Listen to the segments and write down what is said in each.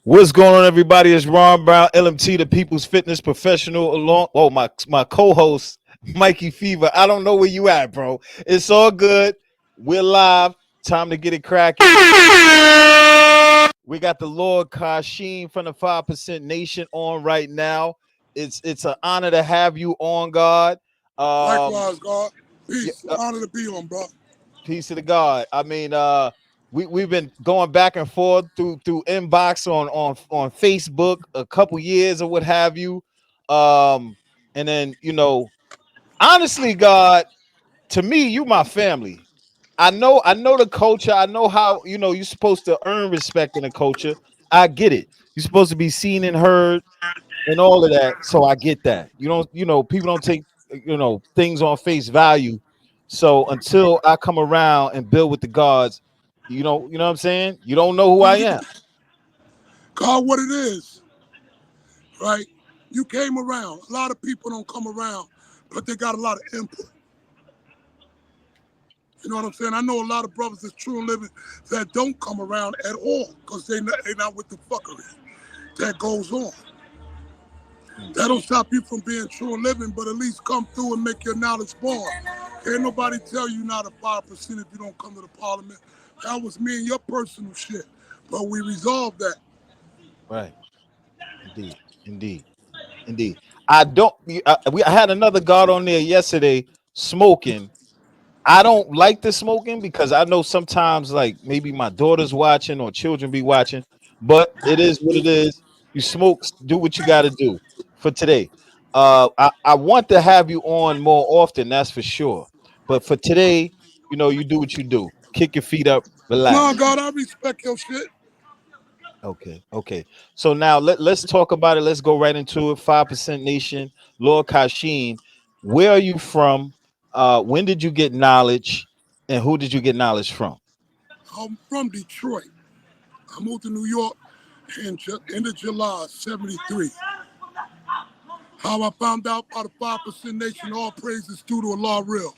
What's going on, everybody? It's Ron Brown, LMT, the People's Fitness Professional. Along, my co-host Mikey Fever. I don't know where you at, bro. It's all good. We're live. Time to get it cracking. We got the Lord Kasheem from the 5% Nation on right now. It's an honor to have you on, God. Likewise, God. Yeah, Peace. Honor to be on, bro. peace to the God. I mean, we've been going back and forth through inbox on Facebook a couple years or what have you. And then honestly, God, to me, you my family. I know the culture. I know how you're supposed to earn respect in the culture. I get it. You're supposed to be seen and heard and all of that. So I get that. People don't take things on face value. So until I come around and build with the gods, you know what I'm saying? You don't know who I am. God, what it is, right? You came around. A lot of people don't come around, but they got a lot of input. You know what I'm saying? I know a lot of brothers that's true and living that don't come around at all because they not with the fuckery that goes on. That don't stop you from being true and living, but at least come through and make your knowledge born. Can't nobody tell you not a 5% if you don't come to the parliament. That was me and your personal shit. But we resolved that. Right. Indeed. Indeed. Indeed. I don't. I had another god on there yesterday smoking. I don't like the smoking because I know sometimes like maybe my daughter's watching or children be watching, but it is what it is. You smoke, do what you got to do for today. I want to have you on more often, that's for sure. But for today, you do what you do. Kick your feet up, No, relax. God, I respect your shit. Okay, okay. So now let's talk about it. Let's go right into it. 5% Nation, Lord Kasheem. Where are you from? When did you get knowledge? And who did you get knowledge from? I'm from Detroit. I moved to New York in end of July, 73. How I found out about the 5% Nation, all praises due to Allah Real.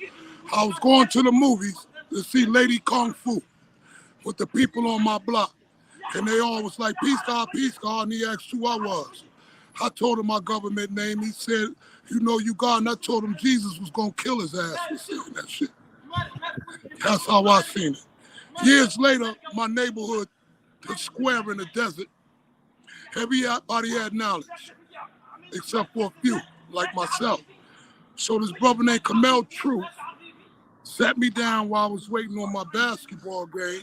I was going to the movies to see Lady Kung Fu with the people on my block. And they all was like, peace, God. And he asked who I was. I told him my government name. He said, you know you God. And I told him Jesus was going to kill his ass for saying that shit. That's how I seen it. Years later, my neighborhood, the square in the desert, everybody had knowledge, except for a few, like myself. So this brother named Kamel Truth sat me down while I was waiting on my basketball game.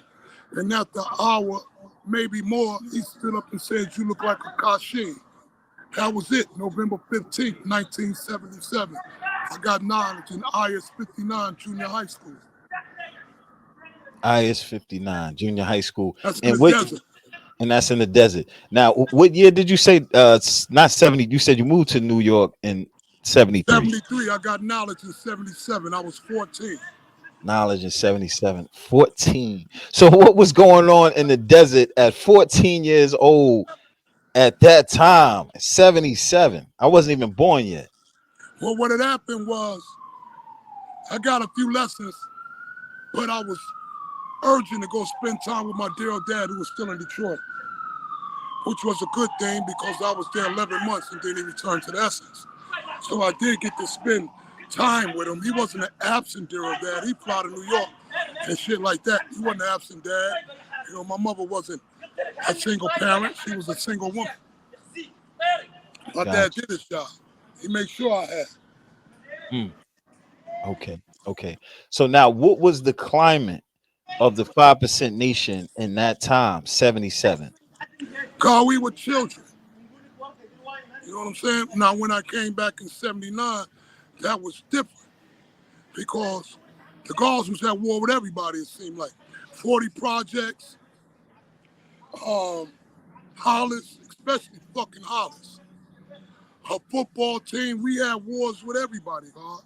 And after an hour, maybe more, he stood up and said, you look like a Kasheem. That was it, November 15th, 1977. I got knowledge in IS 59 junior high school. IS 59, junior high school. That's in And the what desert. and that's in the desert. Now, what year did you say not 70? You said you moved to New York in 73. 73, I got knowledge in 77. I was 14. Knowledge in 77. 14. So what was going on in the desert at 14 years old at that time? 77. I wasn't even born yet. Well, what had happened was I got a few lessons, but I was urging to go spend time with my dear old dad who was still in Detroit, which was a good thing because I was there 11 months and then he returned to the Essence. So I did get to spend time with him. He wasn't an absent dear old dad. He flew to New York and shit like that. He wasn't an absent dad. You know, my mother wasn't a single parent. She was a single woman. My dad Gotcha. did his job. He made sure I had. Mm, okay. Okay. So now what was the climate of the 5% Nation in that time, 77? God, we were children. You know what I'm saying? Now, when I came back in 79, that was different because the Gauls was at war with everybody, it seemed like. 40 projects, Hollis, especially fucking Hollis. Her football team, we had wars with everybody, God.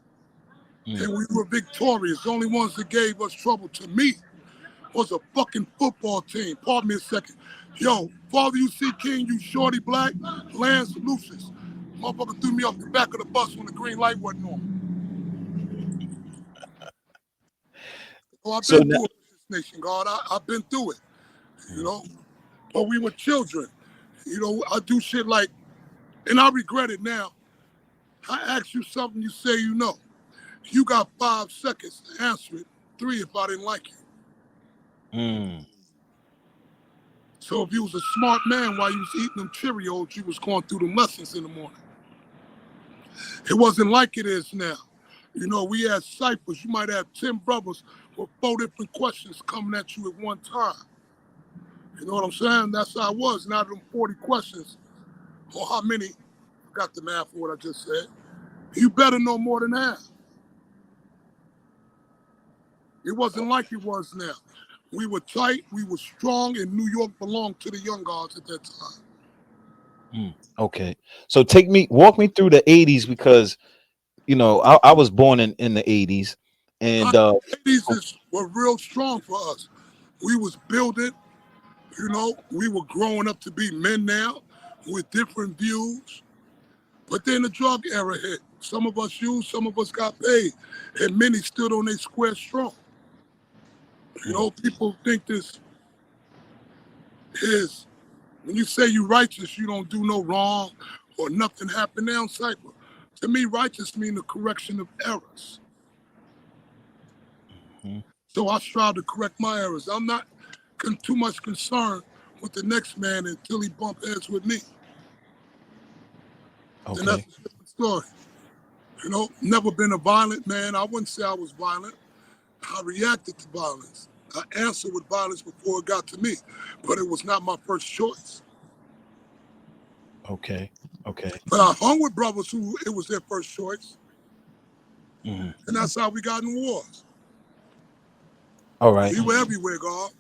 Mm. And we were victorious. The only ones that gave us trouble to me was a fucking football team. Pardon me a second. Yo, Father, you see King, you shorty black, Lance Lucius. Motherfucker threw me off the back of the bus when the green light wasn't on. So I've So been now, through it with this nation, God. I've been through it, you know. But we were children. You know, I do shit like, and I regret it now. I ask you something, you say you know. You got 5 seconds to answer it. 3 if I didn't like you. Mm. So if you was a smart man while you was eating them Cheerios, you was going through them lessons in the morning. It wasn't like it is now. You know, we had ciphers. You might have 10 brothers with 4 different questions coming at you at one time. You know what I'm saying? That's how it was. Now them 40 questions, or how many, got the math for what I just said, you better know more than half. It wasn't like it was now. We were tight, we were strong, and New York belonged to the young guards at that time. Okay. So walk me through the 80s because I was born in the 80s and 80s were real strong for us. We was building, you know, we were growing up to be men now with different views. But then the drug era hit. Some of us used, some of us got paid, and many stood on their square strong. You mm, know, people think this is, when you say you righteous, you don't do no wrong or nothing happened down cypher. To me, righteous mean the correction of errors. mm, So I strive to correct my errors. I'm not too much concerned with the next man until he bump heads with me. Then that's okay. a different story. You know, never been a violent man. I wouldn't say I was violent. I reacted to violence. I answered with violence before it got to me, but it was not my first choice. Okay. Okay. But I hung with brothers who it was their first choice, Mhm. and that's how we got in wars. All right. We were everywhere, God.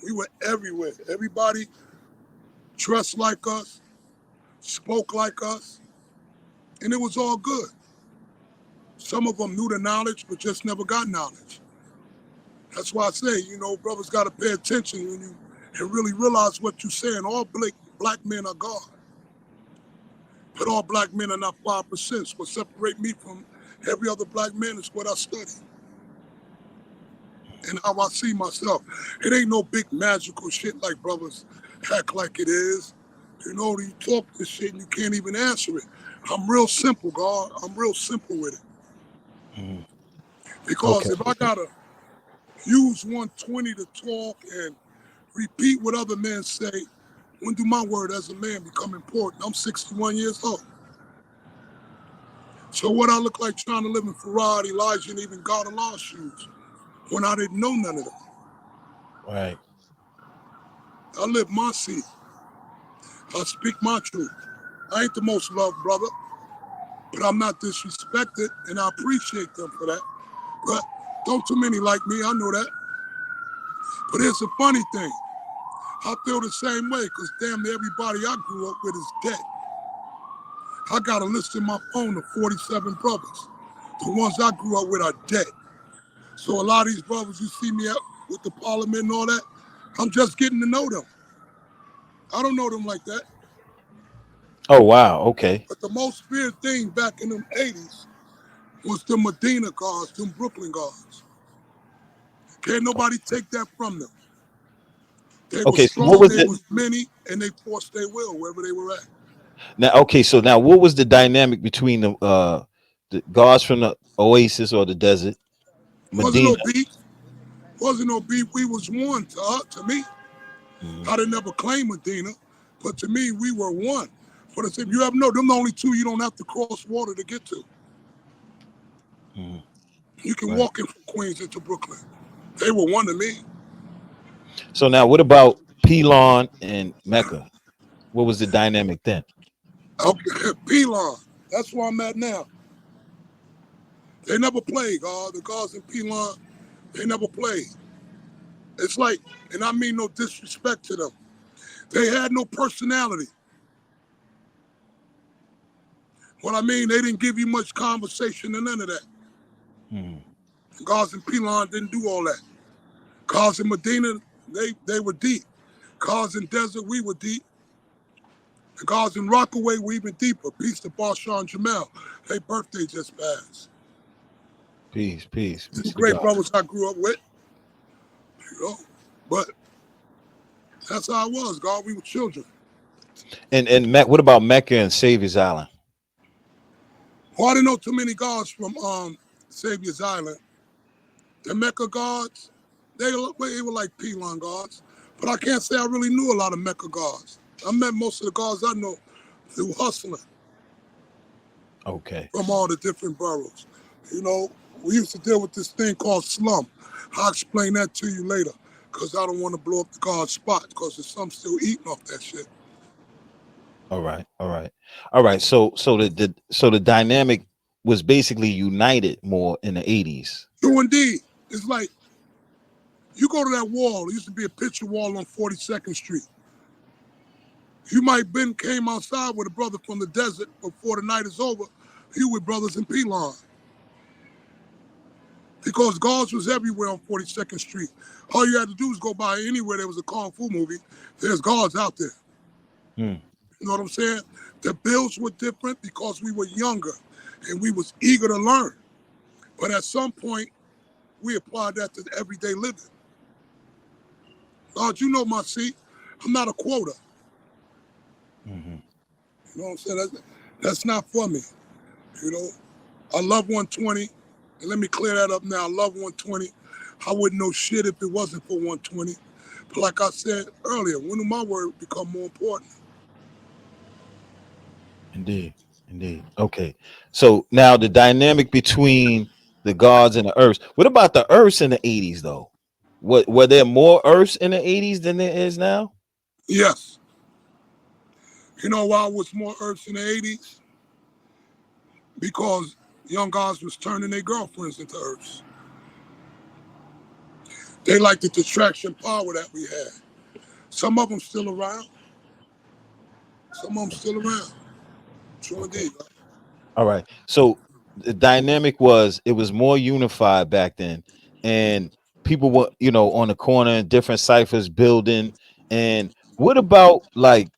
We were everywhere. Everybody dressed like us, spoke like us, and it was all good. Some of them knew the knowledge, but just never got knowledge. That's why I say, you know, brothers got to pay attention when you and really realize what you're saying. All black men are God, but all black men are not 5%. What separate me from every other black man is what I study and how I see myself. It ain't no big magical shit like brothers act like it is. You know, you talk this shit and you can't even answer it. I'm real simple, God. I'm real simple with it. Mhm. Because Okay. if I gotta use 120 to talk and repeat what other men say, when do my word as a man become important? I'm 61 years old. So what I look like trying to live in Ferrari, Elijah, and even God Allah shoes when I didn't know none of them. Right. I live my seed. I speak my truth. I ain't the most loved brother, but I'm not disrespected, and I appreciate them for that. But don't too many like me, I know that. But here's a funny thing. I feel the same way, because damn near everybody I grew up with is dead. I got a list in my phone of 47 brothers. The ones I grew up with are dead. So a lot of these brothers you see me out with the parliament and all that, I'm just getting to know them. I don't know them like that. Oh wow. Okay. But the most feared thing back in them 80s was the Medina guards, them Brooklyn guards. Can't nobody take that from them. They were Okay. So what strong, was they it was many, and they forced their will wherever they were at. now? Okay. So now what was the dynamic between the guards from the Oasis or the desert, Wasn't Medina? no beef. Wasn't no beef. We was one to me. Mhm. I didn't ever claim Medina, but to me, we were one. For the same, you have no, them the only two you don't have to cross water to get to. Mhm. You can Right. walk in from Queens into Brooklyn. They were one to me. So now what about Pelon and Mecca? What was the dynamic then? Okay, Pelon. That's where I'm at now. They never played, God. The guards in Pelon, they never played. It's like, and I mean no disrespect to them. They had no personality. What I mean, they didn't give you much conversation and none of that. Mhm. Guards in Pelon didn't do all that. Guards in Medina, they were deep. Guards in Desert, we were deep. The guards in Rockaway were even deeper. Peace to Barshaw and Jamel. Their birthday just passed. Peace. Peace. Two Peace to great God. brothers I grew up with, you know. But that's how it was, God. We were children. And what about Mecca and Savior's Island? Well, I didn't know too many gods from Savior's Island. The Mecca gods, they were like Pelon gods. But I can't say I really knew a lot of Mecca gods. I met most of the gods I know through hustling Okay. from all the different boroughs. You know, we used to deal with this thing called slum. I'll explain that to you later because I don't want to blow up the god spot because there's some still eating off that shit. All right. All right. All right. So the dynamic was basically united more in the 80s. True indeed. It's like you go to that wall. It used to be a picture wall on 42nd Street. You might been came outside with a brother from the desert before the night is over. You with brothers in Pelon. Because guards was everywhere on 42nd Street. All you had to do was go by anywhere there was a Kung Fu movie. There's guards out there. Hmm. You know what I'm saying? The bills were different because we were younger and we was eager to learn. But at some point, we applied that to everyday living. God, you know my seat. I'm not a quota. Mm-hmm. You know what I'm saying? That's not for me. You know, I love 120. And let me clear that up now. I love 120. I wouldn't know shit if it wasn't for 120. But like I said earlier, when will my word become more important? Indeed. Indeed. Okay. So now the dynamic between the gods and the earths. What about the earths in the 80s though? What were there more earths in the 80s than there is now? Yes. You know why I was more earths in the 80s? Because young guys was turning their girlfriends into earths. They liked the distraction power that we had. Some of them still around. Some of them still around. True Okay. indeed. Right? All right. So the dynamic was it was more unified back then, and people were on the corner in different ciphers building. And what about like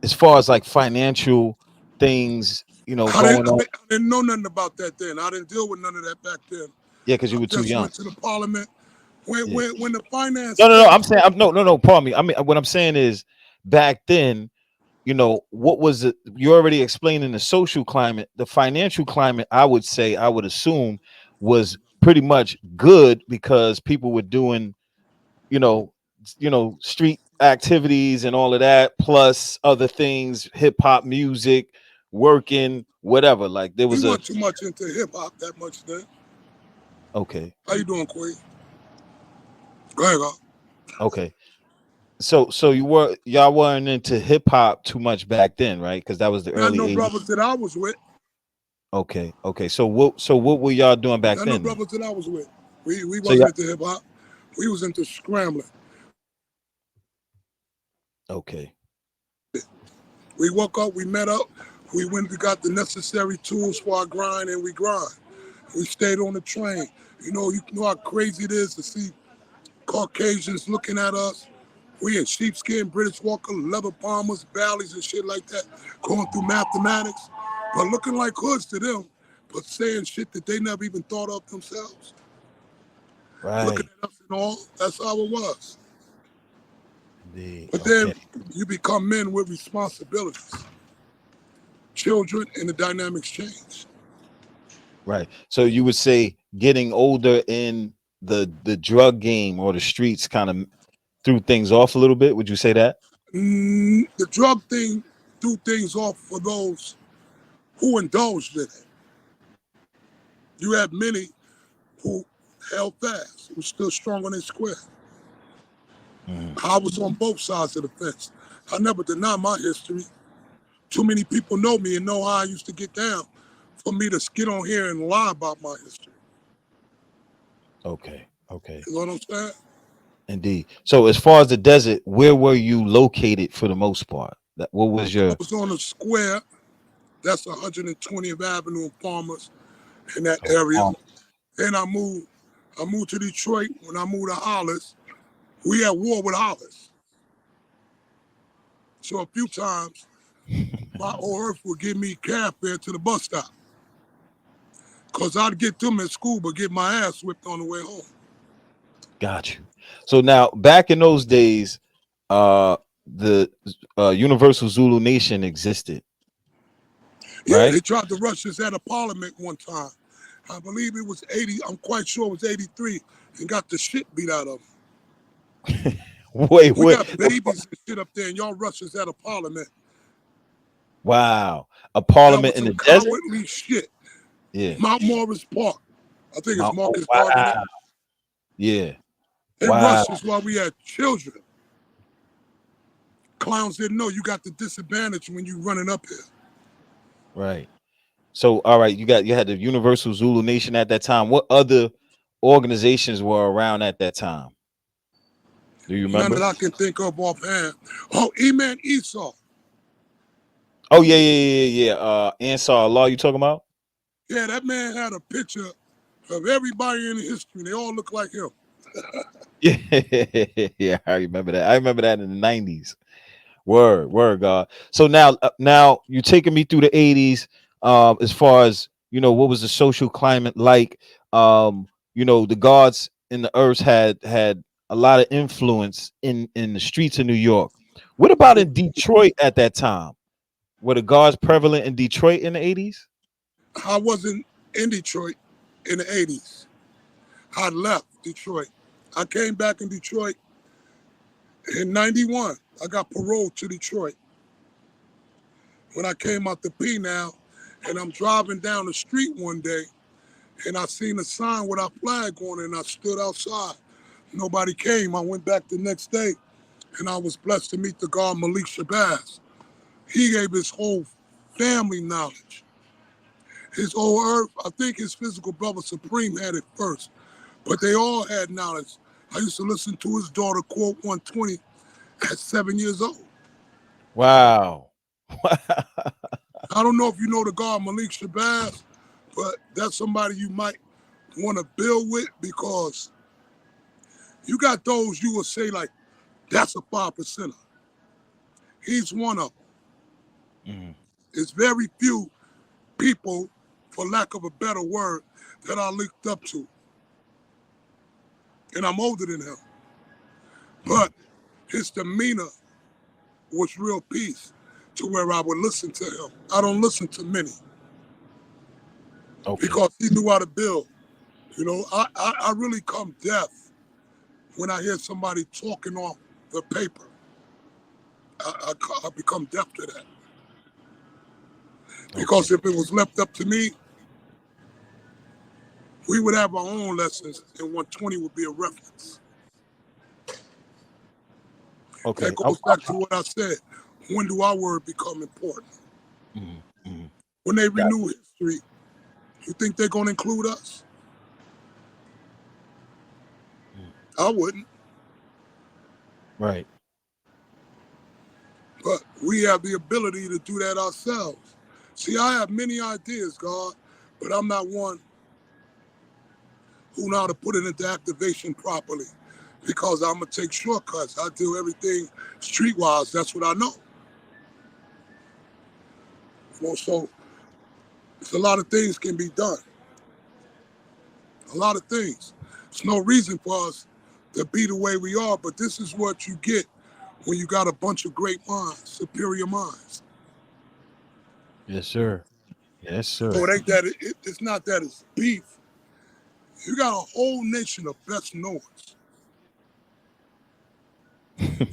as far as like financial things going on? I didn't know nothing about that then. I didn't deal with none of that back then. Yeah, because I you were too just young. went to the parliament. When Yeah. when when the finance No. came, I'm saying no. Pardon me. I mean, what I'm saying is back then. What was it? You're already explaining the social climate, the financial climate. I would assume was pretty much good because people were doing, you know, street activities and all of that, plus other things, hip hop music, working, whatever. Like there we was a weren't too much into hip hop that much then. okay, How you doing, Queen? Go ahead, God. okay. So y'all weren't into hip hop too much back then, right? Because that was the I early know 80s. brothers that I was with. Okay. So what were y'all doing back I know then? brothers that I was with. We So wasn't y'all into hip hop. We was into scrambling. okay. We woke up, we met up, we went and got the necessary tools for our grind, and we grind. We stayed on the train. You know how crazy it is to see Caucasians looking at us. We in sheepskin, British Walker, leather palmers, valleys, and shit like that, going through mathematics, but looking like hoods to them, but saying shit that they never even thought of themselves. Looking Right. at us and all, that's how it was. Indeed. But then Okay. you become men with responsibilities, children, and the dynamics change. Right. So you would say getting older in the drug game or the streets kind of threw things off a little bit. Would you say that? The drug thing threw things off for those who indulged in it. You had many who held fast, who stood strong on their square. Mhm. I was on both sides of the fence. I never deny my history. Too many people know me and know how I used to get down for me to get on here and lie about my history. Okay. Okay. You know what I'm saying? Indeed. So as far as the desert, where were you located for the most part? What was I your was on a square, that's 120th Avenue and Farmers in that oh, area. Then I moved to Detroit. When I moved to Hollis, we had war with Hollis. So a few times, my old earth would give me cab fare to the bus stop. Because I'd get them in school, but get my ass whipped on the way home. got you. So now back in those days, the Universal Zulu Nation existed, Yeah, right? they tried to rush us out of Parliament one time. I believe it was 80. I'm quite sure it was 83, and got the shit beat out of them. Wait, We wait. got babies and shit up there, and y'all rush us out of Parliament. Wow, a That parliament was in some the desert? cowardly shit. Yeah. Mount Morris Park. I think it's Oh, Marcus Garvey. wow. Yeah. They Wow. rushed us while we had children. Clowns didn't know you got the disadvantage when you running up here. Right. So, all right, you had the Universal Zulu Nation at that time. What other organizations were around at that time? Do you None that remember? I can think of offhand. Oh, E-Man Esau. Oh yeah, yeah. Ansar Allah, you talking about? Yeah, that man had a picture of everybody in history. They all look like him. Yeah, yeah. I remember that. I remember that in the 90s. Word, God. So now you're taking me through the 80s. As far as what was the social climate like? The gods in the earth had a lot of influence in the streets of New York. What about in Detroit at that time? Were the gods prevalent in Detroit in the 80s? I wasn't in Detroit in the 80s. I left Detroit. I came back in Detroit in 91. I got paroled to Detroit. When I came out to P now, and I'm driving down the street one day, and I seen a sign with our flag on it, and I stood outside. Nobody came. I went back the next day, and I was blessed to meet the guard Malik Shabazz. He gave his whole family knowledge. His whole earth, I think his physical brother Supreme had it first, but they all had knowledge. I used to listen to his daughter quote 120 at 7 years old. Wow. I don't know if you know the guard Malik Shabazz, but that's somebody you might want to build with because you got those you will say like, that's a 5%er. He's one of them. Mhm. It's very few people, for lack of a better word, that I looked up to. And I'm older than him. But his demeanor was real peace to where I would listen to him. I don't listen to many Okay. because he knew how to build. I really come deaf when I hear somebody talking off the paper. I become deaf to that. Okay. Because if it was left up to me, we would have our own lessons and 120 would be a reference. That Okay. goes back to what I said. When do our word become important? Mhm, mhm. When they Got renew history, you think they're going to include us? mhm. I wouldn't. Right. But we have the ability to do that ourselves. See, I have many ideas, God, but I'm not one who know how to put it into activation properly because I'm going to take shortcuts. I do everything streetwise. That's what I know. So it's a lot of things can be done. A lot of things. There's no reason for us to be the way we are, but this is what you get when you got a bunch of great minds, superior minds. Yes, sir. Yes, So sir. it ain't that it's not that it's beef. You got a whole nation of best knowers.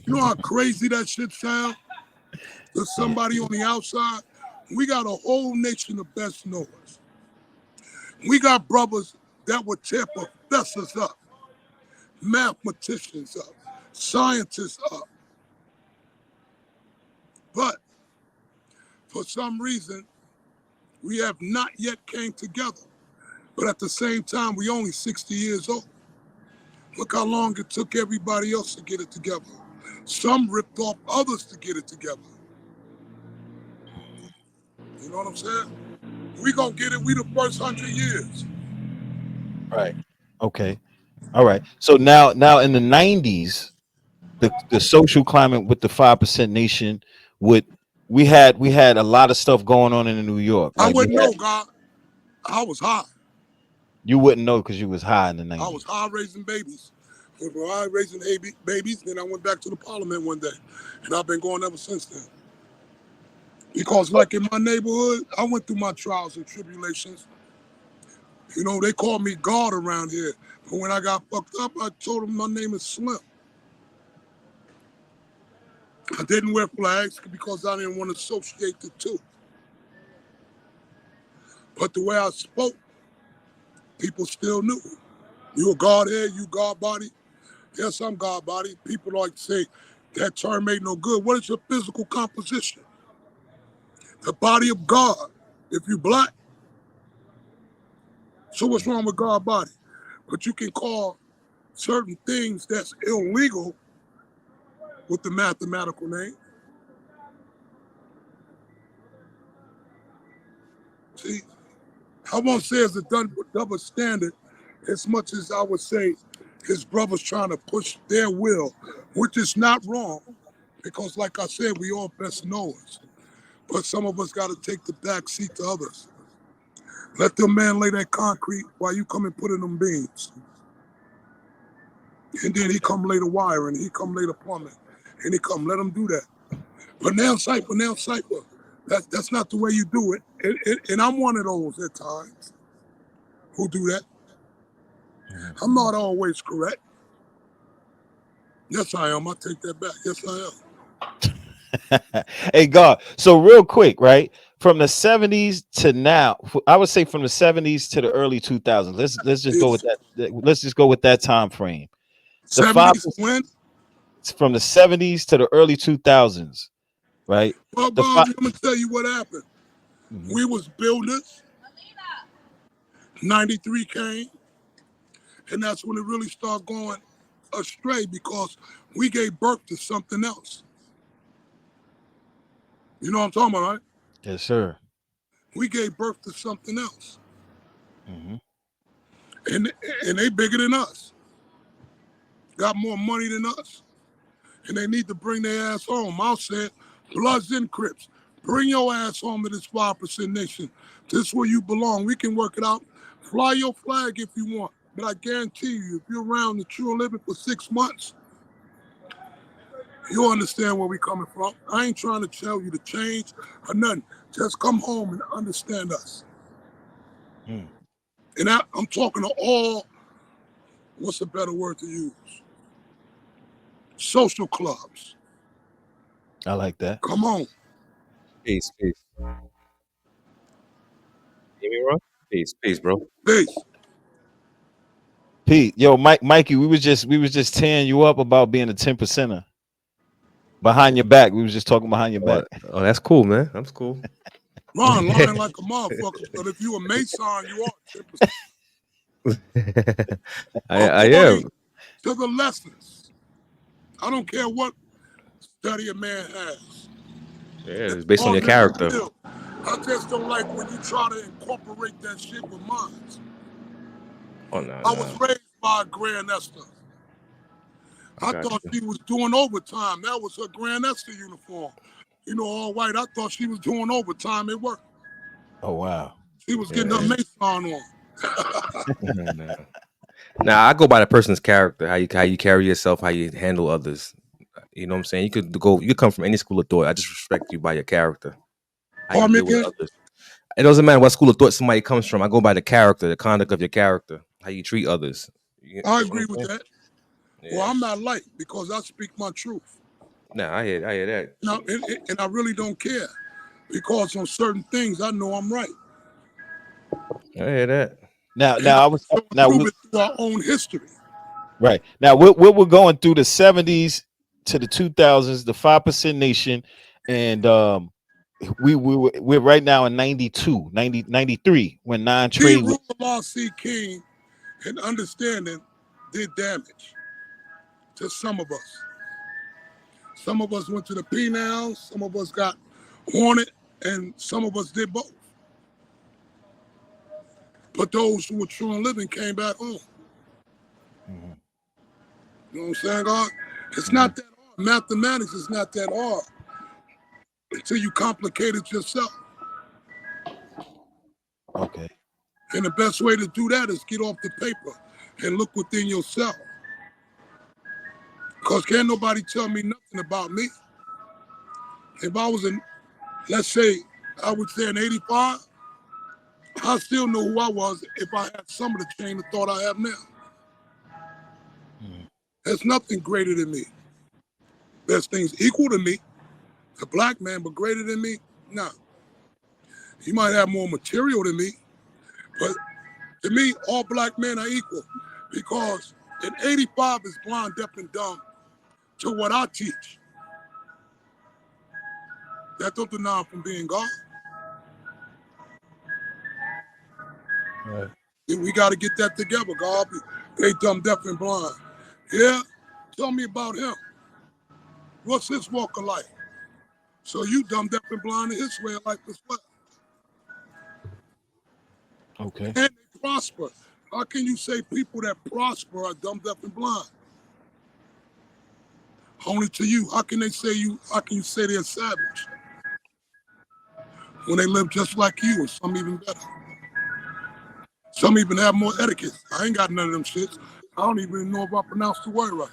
You know how crazy that shit sounds to Yeah. somebody on the outside? We got a whole nation of best knowers. We got brothers that would tear professors up, mathematicians up, scientists up. But for some reason, we have not yet came together. But at the same time, we only 60 years old. Look how long it took everybody else to get it together. Some ripped off others to get it together. You know what I'm saying? We gonna get it. We the first 100 years. Right. Okay. All right. So now in the 90s, the social climate with the 5% nation would we had a lot of stuff going on in New York. I Like wouldn't know, God. I was high. you wouldn't know because you was high in the I was 90s. high raising babies. When I raising babies, then I went back to the parliament one day. And I've been going ever since then. Because like in my neighborhood, I went through my trials and tribulations. You know, they called me God around here. But when I got fucked up, I told them my name is Slim. I didn't wear flags because I didn't want to associate the two. But the way I spoke, people still knew. You a Godhead, you God body. Yes, I'm God body. People like to say that term ain't no good. What is your physical composition? The body of God. If you black, so what's wrong with God body? But you can call certain things that's illegal with the mathematical name. See, I won't say it's a double standard as much as I would say his brothers trying to push their will, which is not wrong, because like I said, we all best knowers. But some of us got to take the back seat to others. Let them man lay that concrete while you come and put in them beams. And then he come lay the wiring, he come lay the plumbing, and he come, let them do that. But now cipher. That's not the way you do it. And I'm one of those at times who do that. I'm not always correct. Yes, I am. I take that back. Yes, I Hey, God. So real quick, right? From the 70s to now, I would say from the 70s to the early 2000s. Let's just am. go with that. Let's just go with that time frame. The five 70s when? from the 70s to the early 2000s, right? Well, The Bobby, five. I'm going to tell you what happened. We was builders. 93 came. And that's when it really started going astray because we gave birth to something else. You know what I'm talking about, right? Yes, sir. We gave birth to something else. Mm-hmm. And and they bigger than us. Got more money than us. And they need to bring their ass home. I said, Bloods and Crips, bring your ass home to this 5% nation. This is where you belong. We can work it out. Fly your flag if you want. But I guarantee you, if you're around the true living for 6 months, you understand where we coming from. I ain't trying to tell you to change or nothing. Just come home and understand us. Mm. And I'm talking to all, what's a better word to use? Social clubs. I like that. Come on. Peace, peace. Hear me, bro? Peace, bro. Peace. Pete, yo, Mikey, we was just tearing you up about being a 10%er behind your back. We was just talking behind your Oh, back. oh, that's cool, man. That's cool. Ron, lying like a motherfucker. But if you a Mason, you are 10%. I According am. to the lessons, I don't care what study a man has. Yeah, It's it's based on all your mental character. skill. I just don't like when you try to incorporate that shit with mine. Oh no, I was no. raised by a Grand Esther. I I got thought you. she was doing overtime. That was her Grand Esther uniform. You know, all white. I thought she was doing overtime at work. Oh wow. She was getting her Yeah. Mason on. No. Now I go by the person's character, how you carry yourself, how you handle others. You know what I'm saying? You could come from any school of thought. I just respect you by your character, how you Pardon me deal with again? others. It doesn't matter what school of thought somebody comes from. I go by the character, the conduct of your character, how you treat others. You I know what agree I'm with saying? that. Well, Yeah. I'm not light because I speak my truth. Nah, I hear that. Now, and I really don't care because on certain things I know I'm right. I hear that. Now, And I now I can was show and now prove it through our own history. right now we're going through the 70s to the 2000s, the 5% nation, and we're right now in 93 when See, non-trade was. rule of law, see king, and understanding did damage to some of us. Some of us went to the penals, some of us got haunted, and some of us did both. But those who were true and living came back home. Mhm, You know what I'm saying, God? It's mhm. not that hard. Mathematics is not that hard until you complicate it yourself. Okay. And the best way to do that is get off the paper and look within yourself. Because can't nobody tell me nothing about me. If I was in, let's say, I would say in 85, I still know who I was if I had some of the chain of thought I have now. Mm. There's nothing greater than me. There's things equal to me, a black man, but greater than me? Nah. He might have more material than me, but to me, all black men are equal because in 85 is blind, deaf, and dumb to what I teach. That don't deny him from being God. Right. We got to get that together, God. They dumb, deaf, and blind. Yeah? Tell me about him. What's his walk of life? So you dumb, deaf, and blind in his way of life as well. Okay. And they prosper. How can you say people that prosper are dumb, deaf, and blind? Only to you. How can they say you? How can you say they're savage when they live just like you, or some even better? Some even have more etiquette. I ain't got none of them shits. I don't even know if I pronounced the word right.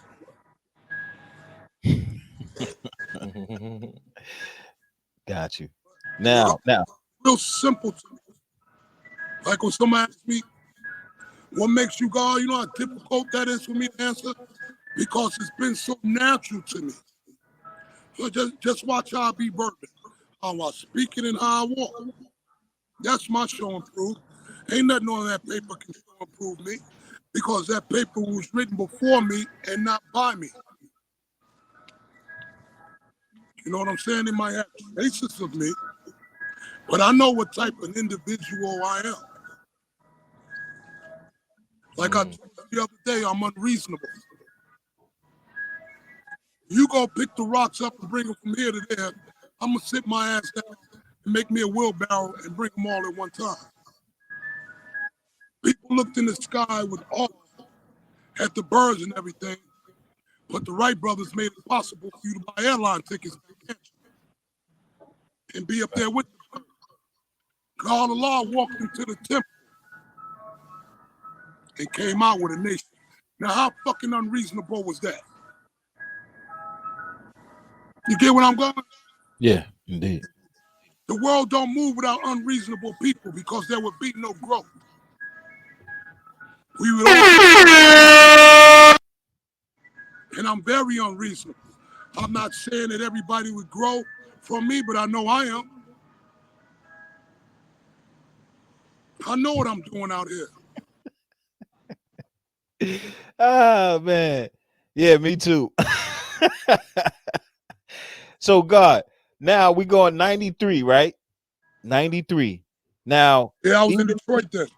Got you. Real, Now. real simple to me. Like when somebody asks me, what makes you God? You know how difficult that is for me to answer? Because it's been so natural to me. So just watch how I be verbal, how I speak it and how I walk. That's my show and proof. Ain't nothing on that paper can show and prove me because that paper was written before me and not by me. You know what I'm saying? It might have traces of me, but I know what type of individual I am. Like I told you the other day, I'm unreasonable. You go pick the rocks up and bring them from here to there, I'm going to sit my ass down and make me a wheelbarrow and bring them all at one time. People looked in the sky with awe at the birds and everything, but the Wright brothers made it possible for you to buy airline tickets and be up there with them. God Allah walked into the temple and came out with a nation. Now, how fucking unreasonable was that? You get what I'm going? Yeah, indeed. The world don't move without unreasonable people because there would be no growth. We would all, and I'm very unreasonable. I'm not saying that everybody would grow from me, but I know I am. I know what I'm doing out here. Ah, man. Yeah, me too. So God, now we going 93, right? 93. Now, Yeah, I was in even Detroit then.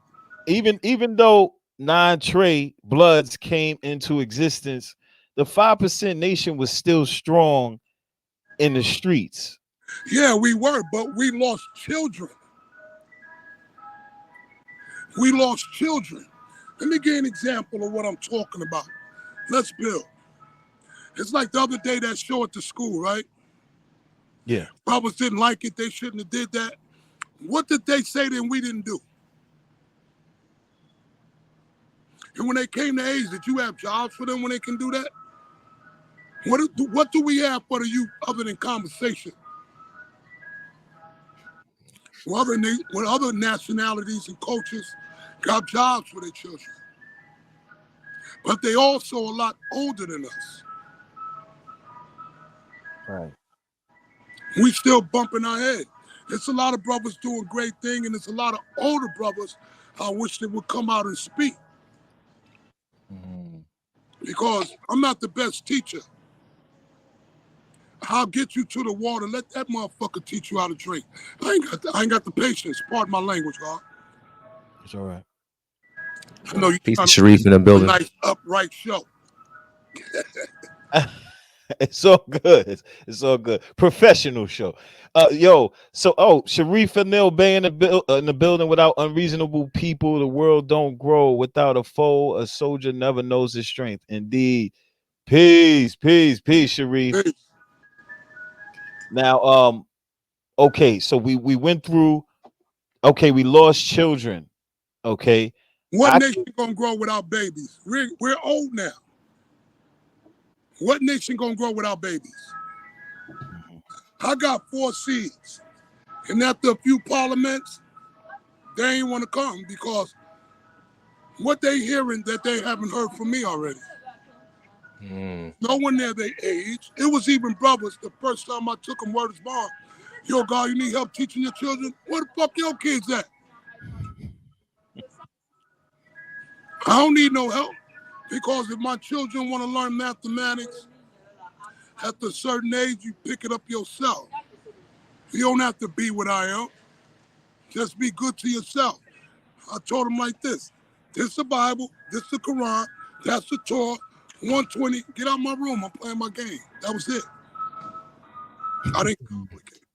even though 9 Trey Bloods came into existence, the 5% nation was still strong in the streets. Yeah, we were, but we lost children. We lost children. Let me give you an example of what I'm talking about. Let's build. It's like the other day that show at the school, right? Yeah. Brothers didn't like it. They shouldn't have did that. What did they say then we didn't do? And when they came to age, did you have jobs for them when they can do that? What do we have for the youth other than conversation? When other nationalities and cultures got jobs for their children. But they also a lot older than us. Right. We still bumping our head. There's a lot of brothers doing great things, and there's a lot of older brothers I wish they would come out and speak. Mhm. Because I'm not the best teacher. I'll get you to the water. Let that motherfucker teach you how to drink. I ain't got the patience. Pardon my language, God. It's all right. I know you're Peace to trying to Sharif in the do a building. nice upright show. It's all good. It's all good. Professional show. Yo. So, Sharif Anil Bay in the building. Without unreasonable people, the world don't grow. Without a foe, a soldier never knows his strength. Indeed. Peace, peace, peace, Sharif. Hey, Now, okay. So we went through. Okay, we lost children. Okay, what I nation gonna grow without babies? We're old now. What nation gonna grow without babies? I got 4 seeds. And after a few parliaments, they ain't want to come because what they hearing that they haven't heard from me already. No one near their age. It was even brothers. The first time I took them word is bond. Yo, God, you need help teaching your children? Where the fuck your kids at? I don't need no help because if my children want to learn mathematics, at a certain age, you pick it up yourself. You don't have to be what I am. Just be good to yourself. I told them like this. This the Bible, this the Quran, that's the Torah, 120, get out my room, I'm playing my game. That was it. I didn't complicate it.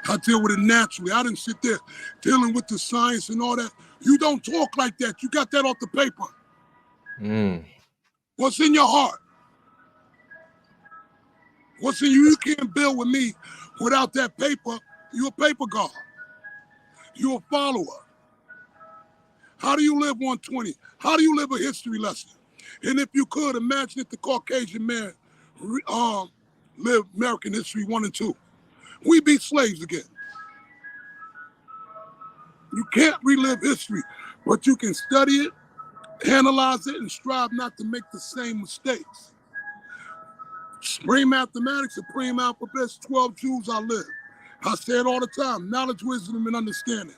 I deal with it naturally. I didn't sit there dealing with the science and all that. You don't talk like that. You got that off the paper. What's in your heart? What's in you? You can't build with me without that paper. You're a paper god. You're a follower. How do you live 120? How do you live a history lesson? And if you could, imagine if the Caucasian man lived American history 1 and 2. We'd be slaves again. You can't relive history, but you can study it, analyze it, and strive not to make the same mistakes. Supreme mathematics, supreme alphabet, 12 jewels I live. I say it all the time, knowledge, wisdom, and understanding.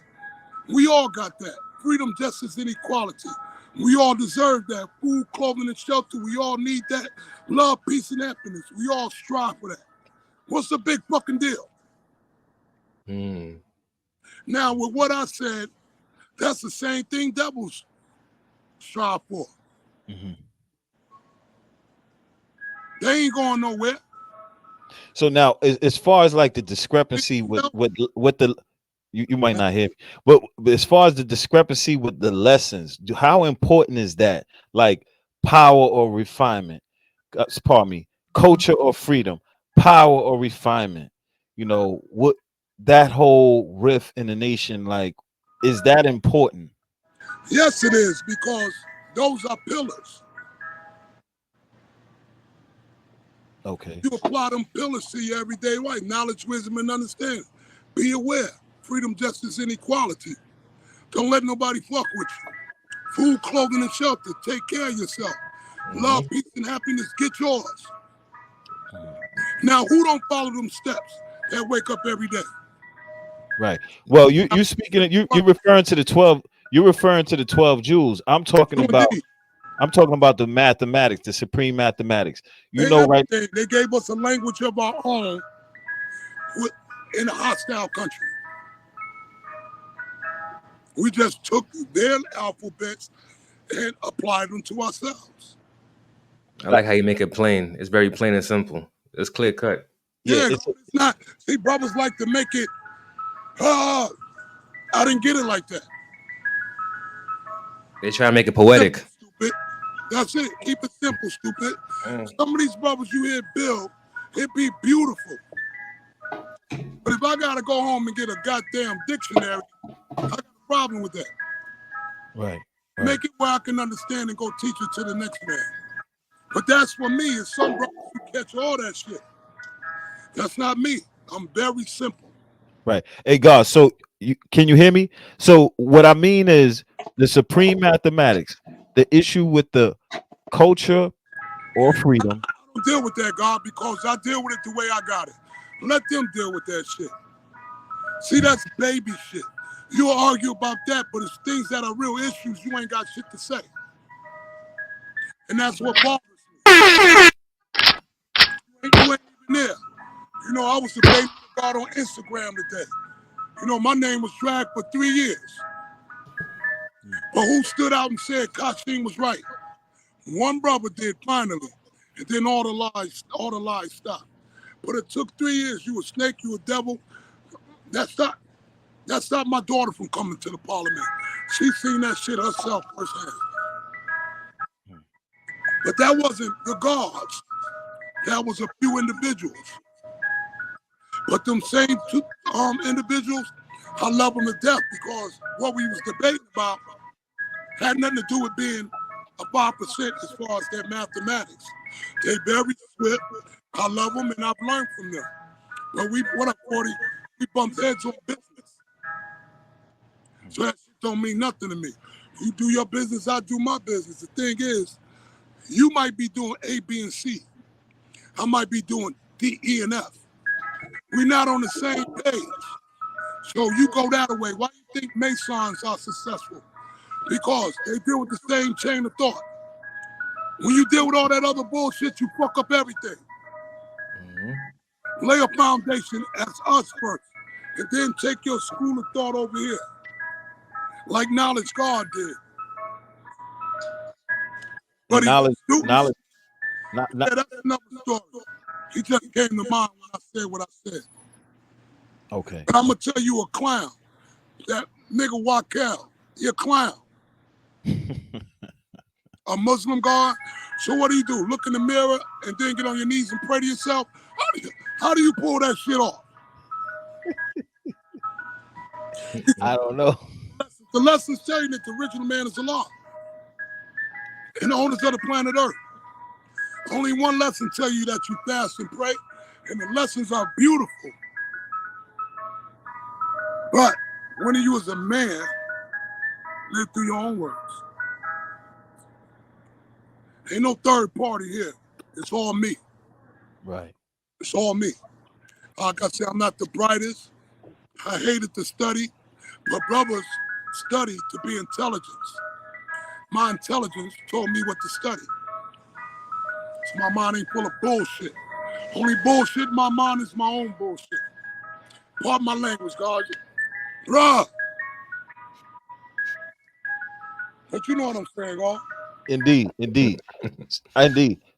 We all got that. Freedom, justice, and equality. We all deserve that. Food, clothing, and shelter. We all need that. Love, peace, and happiness. We all strive for that. What's the big fucking deal? Now, with what I said, that's the same thing devils strive for. They ain't going nowhere. So now, as far as like the discrepancy with the you might not hear me, but as far as the discrepancy with the lessons, how important is that? Like power or refinement? Pardon me, culture or freedom, power or refinement? You know what? That whole rift in the nation, like, is that important? Yes, it is, because those are pillars. Okay. You apply them pillars to your everyday life, knowledge, wisdom, and understanding. Be aware, freedom, justice, and equality. Don't let nobody fuck with you. Food, clothing, and shelter. Take care of yourself. Love, peace, and happiness. Get yours. Now, who don't follow them steps that wake up every day? Right. Well, you speaking you referring to the 12. You're referring to the 12 jewels. I'm talking about the mathematics, the supreme mathematics. You know, right? They gave us a language of our own in a hostile country. We just took their alphabets and applied them to ourselves. I like how you make it plain. It's very plain and simple. It's clear cut. Yeah, it's not. See, brothers like to make it. I didn't get it like that. They try to make it poetic. Stupid. That's it. Keep it simple, stupid. Some of these brothers you hear build, it be beautiful. But if I gotta go home and get a goddamn dictionary, I got a problem with that. Right. Make it where I can understand and go teach it to the next man. But that's for me. It's some brothers who catch all that shit. That's not me. I'm very simple. Right. Hey, God. So can you hear me? So what I mean is the supreme mathematics, the issue with the culture or freedom. I don't deal with that, God, because I deal with it the way I got it. Let them deal with that shit. See, that's baby shit. You'll argue about that, but it's things that are real issues. You ain't got shit to say. And that's what bothers me. You ain't even there. You know, I was debating with God on Instagram today. You know, my name was dragged for 3 years. But who stood out and said Kasheem was right? One brother did finally. And then all the lies stopped. But it took 3 years. You a snake, you a devil. That stopped my daughter from coming to the parliament. She seen that shit herself firsthand. But that wasn't the gods. That was a few individuals. But them same two individuals, I love them to death because what we was debating about had nothing to do with being a 5% as far as their mathematics. They very swift. I love them and I've learned from them. But what up, 40? We bump heads on business. So that shit don't mean nothing to me. You do your business, I do my business. The thing is, you might be doing A, B, and C. I might be doing D, E, and F. We're not on the same page. So you go that way. Why do you think Masons are successful? Because they deal with the same chain of thought. When you deal with all that other bullshit, you fuck up everything. Lay a foundation as us first, and then take your school of thought over here, like Knowledge God did. But he was stupid. Yeah, that's another story. He just came to mind when I said what I said. Okay. But I'm gonna tell you a clown. That nigga Wakel, he a clown. A Muslim guy. So what do? Look in the mirror and then get on your knees and pray to yourself? How do you pull that shit off? I don't know. The lessons tell you that the original man is Allah and the owners of the planet Earth. Only one lesson tell you that you fast and pray, and the lessons are beautiful. But when you as a man, live through your own words. Ain't no third party here. It's all me. Right. It's all me. Like I said, I'm not the brightest. I hated to study, but brothers study to be intelligent. My intelligence told me what to study. So my mind ain't full of bullshit. Only bullshit in my mind is my own bullshit. Pardon my language, guys. Bruh. But you know what I'm saying, God. Indeed. Indeed.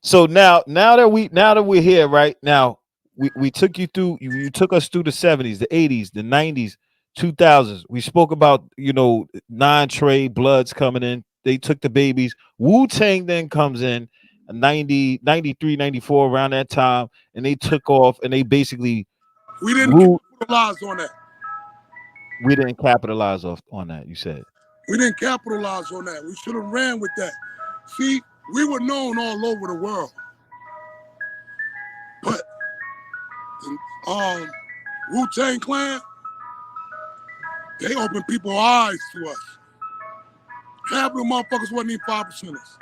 So now that we're here, right now, we took you through. You took us through the 70s, the 80s, the 90s, 2000s. We spoke about non-trade Bloods coming in. They took the babies. Wu-Tang then comes in 90, 93, 94, around that time, and they took off and they basically we didn't capitalize on that. We didn't capitalize on that. You said we didn't capitalize on that. We should have ran with that. See, we were known all over the world, but Wu-Tang Clan, they opened people's eyes to us. Half of the motherfuckers wasn't even 5%ers.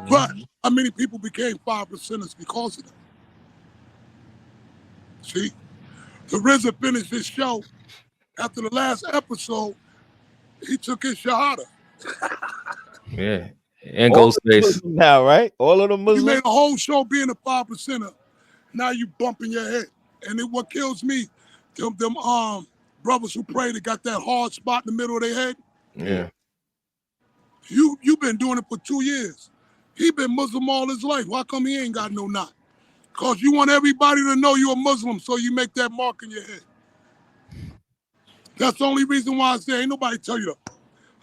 But how many people became 5%ers because of them? See, the RZA finished his show after the last episode. He took his shahada. Yeah, and Ghostface now, right? All of the Muslims. You made a whole show being a 5%er. Now you bumping your head, and what kills me, them brothers who pray, they got that hard spot in the middle of their head. Yeah. You've been doing it for 2 years. He been Muslim all his life. Why come he ain't got no knot? Because you want everybody to know you're a Muslim, so you make that mark in your head. That's the only reason why I say ain't nobody tell you to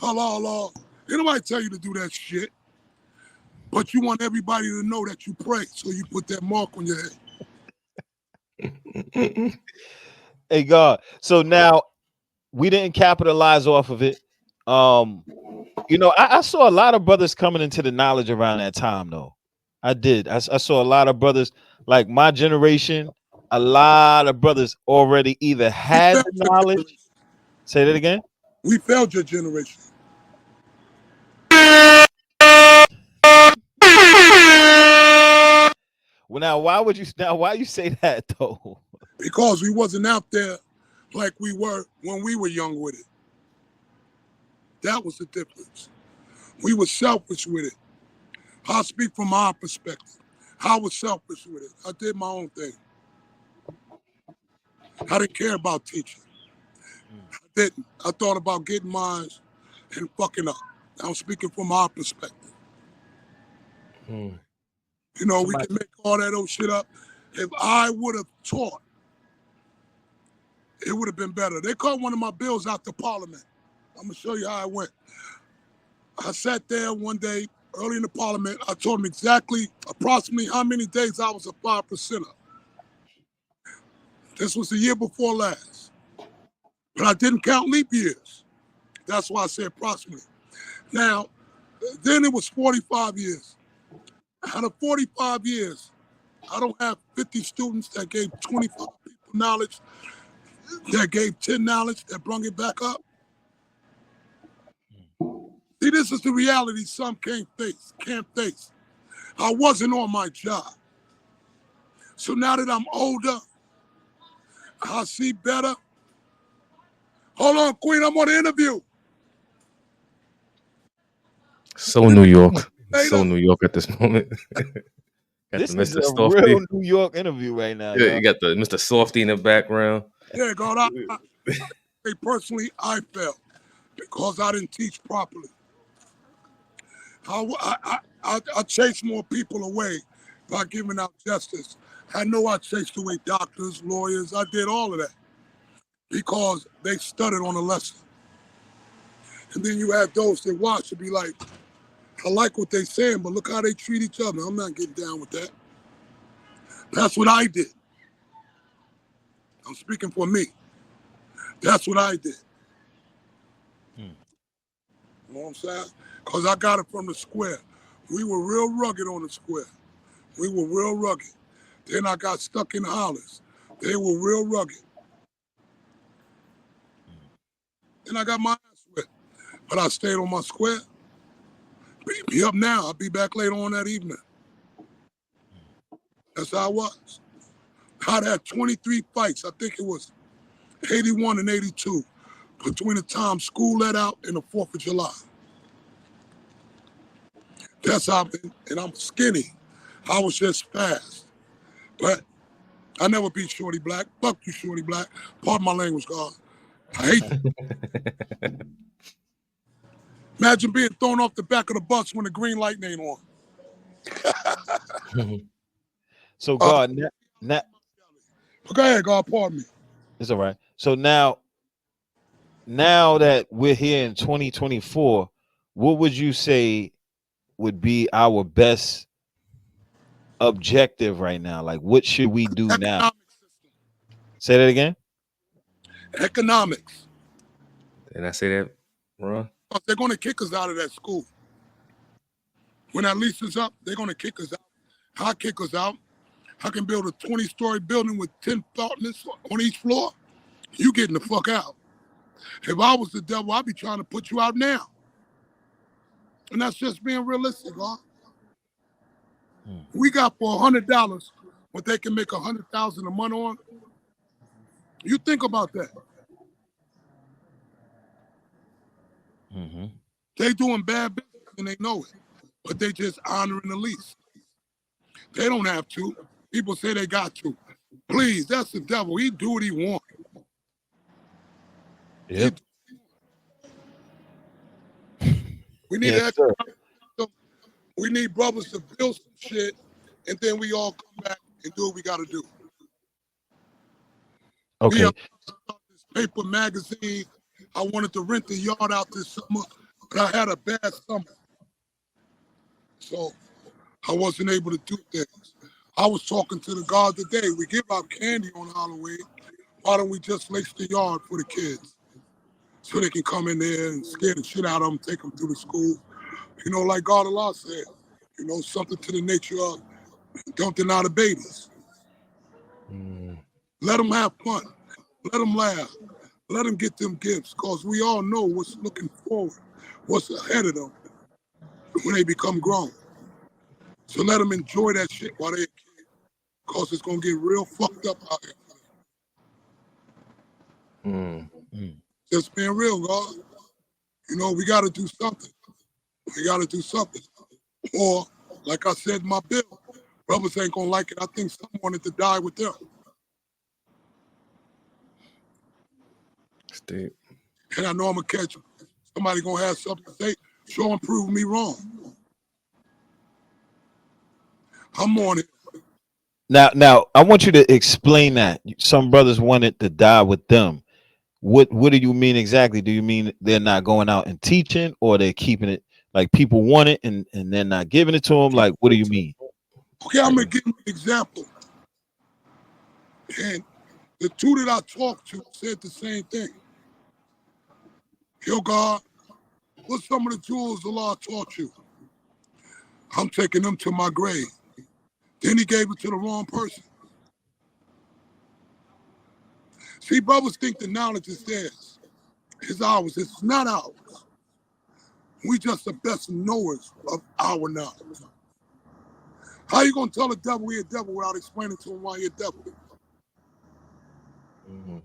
Allah. Ain't nobody tell you to do that shit. But you want everybody to know that you pray, so you put that mark on your head. Hey, God. So now we didn't capitalize off of it. I saw a lot of brothers coming into the knowledge around that time, though. I did. I saw a lot of brothers, like my generation, a lot of brothers already either had the knowledge. Say that again. We failed your generation. Well, now why you say that though? Because we wasn't out there like we were when we were young with it. That was the difference. We were selfish with it. I'll speak from our perspective. I was selfish with it. I did my own thing. I didn't care about teaching. I didn't. I thought about getting mine and fucking up. I'm speaking from our perspective. We can make all that old shit up. If I would have taught, it would have been better. They called one of my bills out to Parliament. I'm going to show you how it went. I sat there one day early in the Parliament. I told them approximately how many days I was a 5%er. This was the year before last. But I didn't count leap years. That's why I said approximately. Now, then it was 45 years. Out of 45 years, I don't have 50 students that gave 25 people knowledge, that gave 10 knowledge, that brought it back up. See, this is the reality some can't face. I wasn't on my job. So now that I'm older, I see better. Hold on, Queen, I'm on the interview. So New York. So Later. New York at this moment. Got the This is Mr. a real Softy. New York interview right now, Yeah, y'all. you got the Mr. Softy in the background. Yeah, God, personally, I felt because I didn't teach properly. I chased more people away by giving out justice. I know I chased away doctors, lawyers. I did all of that because they studied on a lesson. And then you have those that watch and be like, I like what they saying, but look how they treat each other. I'm not getting down with that. That's what I did. I'm speaking for me. That's what I did. You know what I'm saying? Because I got it from the square. We were real rugged on the square. We were real rugged. Then I got stuck in the hollers. They were real rugged. Then I got my ass whipped. But I stayed on my square. Beat me up now. I'll be back later on that evening. That's how I was. I'd had 23 fights. I think it was 81 and 82 between the time school let out and the 4th of July. That's how I've been. And I'm skinny. I was just fast. But I never beat Shorty Black. Fuck you, Shorty Black. Pardon my language, God. I hate you. Imagine being thrown off the back of the bus when the green light ain't on. So God, now Go ahead, God. Pardon me. it's all right. So now that we're here in 2024, what would you say would be our best objective right now? Like, what should we do now? Say that again. Economics. Didn't I say that, Ron? They're going to kick us out of that school. When that lease is up, they're going to kick us out. How kick us out? I can build a 20-story building with 10 apartments on each floor. You getting the fuck out. If I was the devil, I'd be trying to put you out now. And that's just being realistic, huh? We got for $100 what they can make $100,000 a month on. You think about that. They doing bad business and they know it, but they just honoring the lease. They don't have to. People say they got to. Please, that's the devil. He do what he want. Yep. We need Yes, sir. we need brothers to build some shit, and then we all come back and do what we got to do. Okay. This paper magazine. I wanted to rent the yard out this summer, but I had a bad summer, so I wasn't able to do things. I was talking to the God today. We give out candy on Halloween. Why don't we just lace the yard for the kids so they can come in there and scare the shit out of them, take them through the school? You know, like God Allah said, you know, something to the nature of don't deny the babies. Let them have fun. Let them laugh. Let them get them gifts, because we all know what's looking forward, what's ahead of them when they become grown. So let them enjoy that shit while they're a kid, because it's going to get real fucked up out here. Just being real, God. You know, we got to do something. We got to do something. Or, like I said in my bill, brothers ain't going to like it. I think some wanted to die with them. Steve. And I know I'm going to catch them. Somebody going to have something to say, show and prove me wrong. I'm on it. Now, I want you to explain that. Some brothers wanted to die with them. What do you mean exactly? Do you mean they're not going out and teaching, or they're keeping it like people want it and they're not giving it to them? Like, what do you mean? Okay, I'm going to give you an example. And the two that I talked to said the same thing. Yo, God, What's some of the jewels Allah taught you? I'm taking them to my grave. Then he gave it to the wrong person. See, brothers think the knowledge is theirs. It's ours. It's not ours. We just the best knowers of our knowledge. How you gonna tell the devil he a devil without explaining to him why he a devil? Mm-hmm.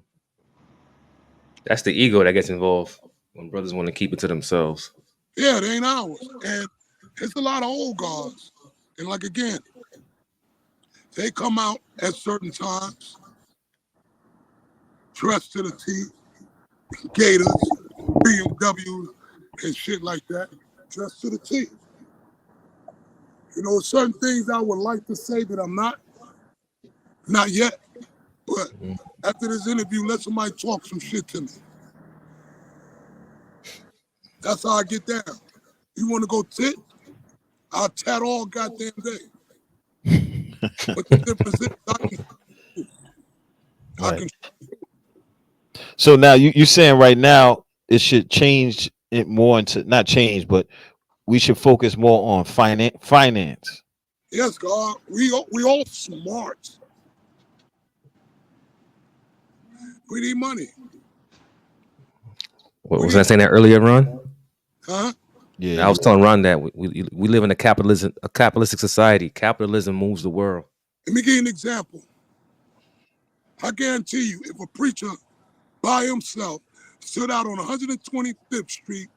That's the ego that gets involved when brothers want to keep it to themselves. Yeah, it ain't ours. And it's a lot of old gods. And like again, they come out at certain times, dressed to the T, gators, BMWs, and shit like that, dressed to the T. You know, certain things I would like to say that I'm not yet. But after this interview, let somebody talk some shit to me. That's how I get down. You want to go tit? I'll tat all goddamn day. But the difference is I can. So now you're saying right now it should change it more into not change, but we should focus more on finance. Yes, God. We all smart. We need money. What was I saying that earlier, Ron? Huh? Yeah, I was telling Ron that we live in a capitalistic society. Capitalism moves the world. Let me give you an example. I guarantee you, if a preacher by himself stood out on 125th Street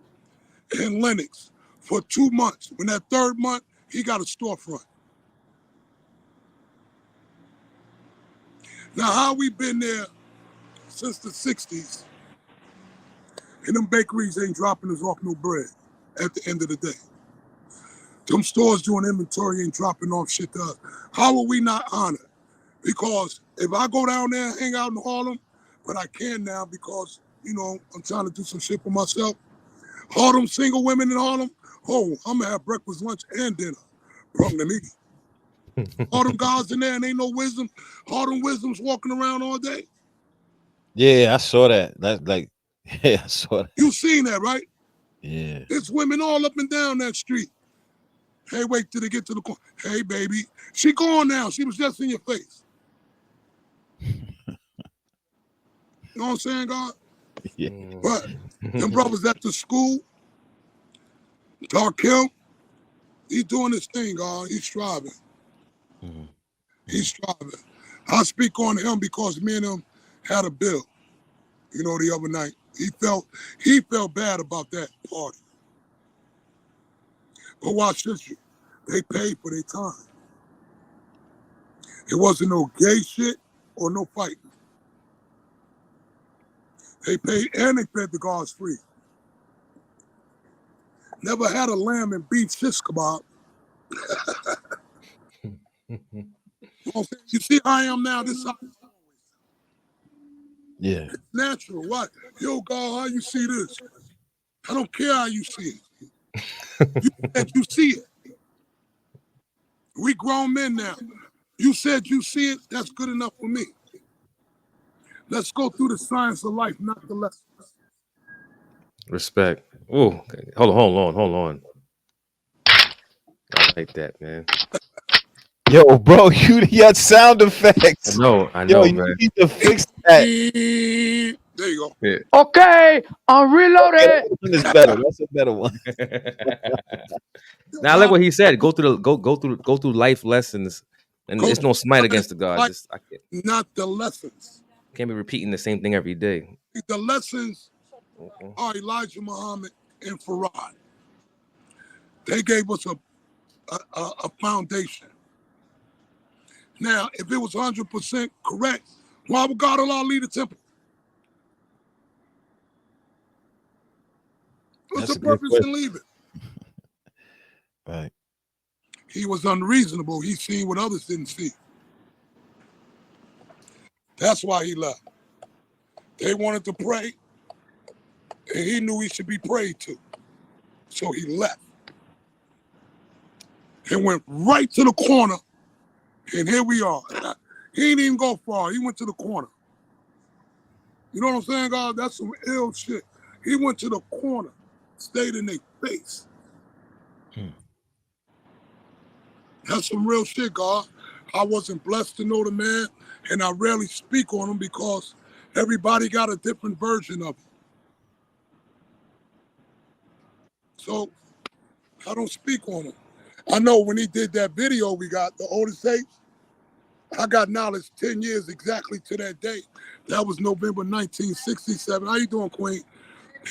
in Lenox for 2 months, when that third month, he got a storefront. Now, how we been there since the 60s, and them bakeries ain't dropping us off no bread at the end of the day. Them stores doing inventory ain't dropping off shit to us. How are we not honored? Because if I go down there and hang out in Harlem, but I can now because, you know, I'm trying to do some shit for myself. All them single women in Harlem, oh, I'm gonna have breakfast, lunch, and dinner. Brung to me. All them guys in there and ain't no wisdom. All them wisdoms walking around all day. Yeah, I saw that. That's like, yeah, I saw that. You seen that, right? Yeah. It's women all up and down that street. Hey, wait till they get to the corner. Hey, baby. She gone now. She was just in your face. You know what I'm saying, God? Yeah. But them brothers at the school, Dark Hill, he's doing his thing, God. He's striving. Mm-hmm. He's striving. I speak on him because me and him had a bill, you know, the other night. He felt bad about that party. But watch this. They paid for their time. It wasn't no gay shit or no fighting. They paid and they fed the guards free. Never had a lamb and beef shish kebab. You see how I am now? This how Yeah. it's natural. What? Yo, God, how you see this? I don't care how you see it. You said you see it. We grown men now. You said you see it. That's good enough for me. Let's go through the science of life, not the lessons. Respect. Oh, hold on. I like that, man. Yo, bro, you got sound effects. I Yo, know, you man. need to fix that. There you go. Yeah. Okay, I'm reloaded. One is better. That's a better one. Now I like what he said. Go through life lessons, and Go it's through no smite the science against the of gods. life, It's, I not the lessons. can't be repeating the same thing every day. The lessons are Elijah Muhammad and Farad. They gave us a foundation. Now, if it was 100% correct, why would God allow leave the temple? What's That's the a good purpose in question. leaving? Right. He was unreasonable. He seen what others didn't see. That's why he left. They wanted to pray, and he knew he should be prayed to. So he left and went right to the corner, and here we are. He didn't even go far. He went to the corner. You know what I'm saying, God? That's some ill shit. He went to the corner. stayed in their face. Hmm. That's some real shit, God. I wasn't blessed to know the man, and I rarely speak on him because everybody got a different version of him. So I don't speak on him. I know when he did that video we got, the oldest tapes, I got knowledge 10 years exactly to that day. That was November 1967. How you doing, Queen?